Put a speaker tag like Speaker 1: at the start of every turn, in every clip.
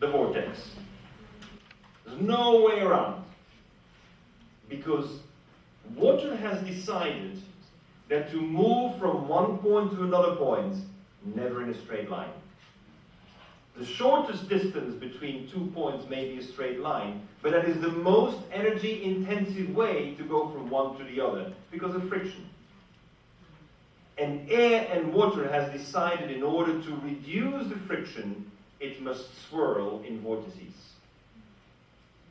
Speaker 1: the vortex. There's no way around. Because water has decided that to move from one point to another point, never in a straight line. The shortest distance between 2 points may be a straight line, but that is the most energy-intensive way to go from one to the other, because of friction. And air and water has decided in order to reduce the friction, it must swirl in vortices.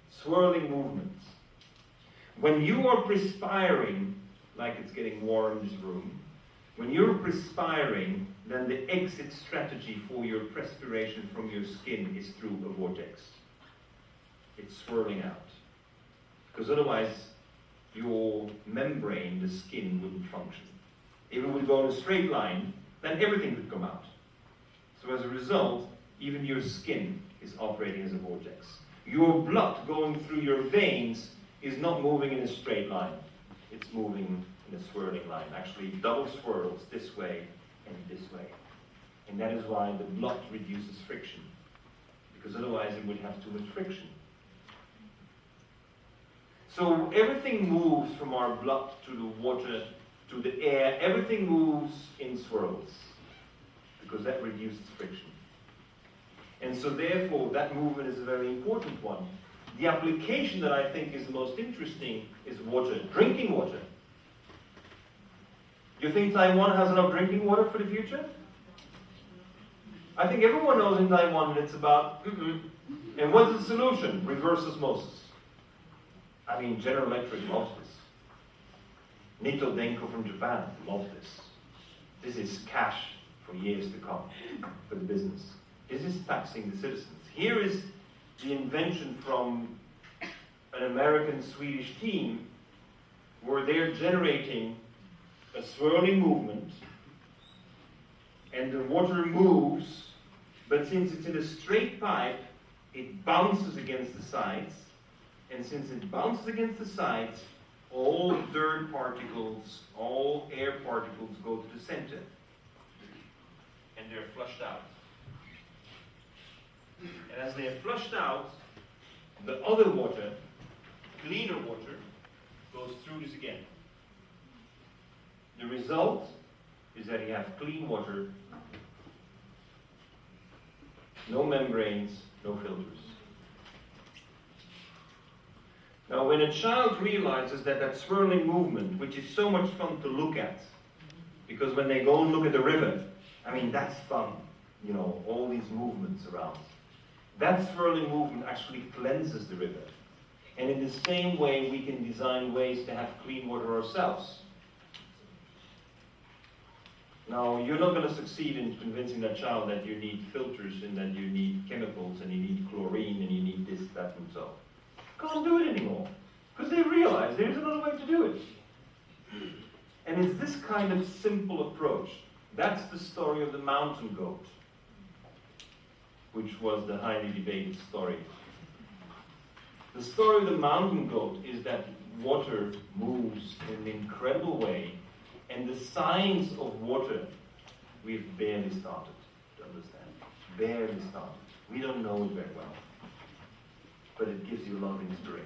Speaker 1: Swirling movements. When you are perspiring, like it's getting warm in this room, when you're perspiring, then the exit strategy for your perspiration from your skin is through a vortex. It's swirling out. Because otherwise, your membrane, the skin, wouldn't function. If it would go in a straight line, then everything would come out. So as a result, even your skin is operating as a vortex. Your blood going through your veins is not moving in a straight line. It's moving in a swirling line. Actually, double swirls this way and this way. And that is why the blood reduces friction. Because otherwise it would have too much friction. So everything moves from our blood to the water, to the air. Everything moves in swirls. Because that reduces friction. And so therefore that movement is a very important one. The application that I think is the most interesting is water, drinking water. Do you think Taiwan has enough drinking water for the future? I think everyone knows in Taiwan that it's about, And what's the solution? Reverse osmosis. I mean, General Electric loves this. Nitto Denko from Japan loves this. This is cash for years to come for the business. This is taxing the citizens. Here is the invention from an American-Swedish team where they're generating a swirling movement and the water moves, but since it's in a straight pipe, it bounces against the sides, and since it bounces against the sides, all dirt particles, all air particles go to the center, and they're flushed out. And as they are flushed out, the other water, cleaner water, goes through this again. The result is that you have clean water, no membranes, no filters. Now, when a child realizes that that swirling movement, which is so much fun to look at, because when they go and look at the river, I mean, that's fun, you know, all these movements around. That swirling movement actually cleanses the river. And in the same way, we can design ways to have clean water ourselves. Now, you're not going to succeed in convincing that child that you need filters and that you need chemicals and you need chlorine and you need this, that, and so. Can't do it anymore. Because they realize there's another way to do it. And it's this kind of simple approach. That's the story of the mountain goat, which was the highly debated story. The story of the mountain goat is that water moves in an incredible way, and the science of water, we've barely started to understand. Barely started. We don't know it very well. But it gives you a lot of inspiration.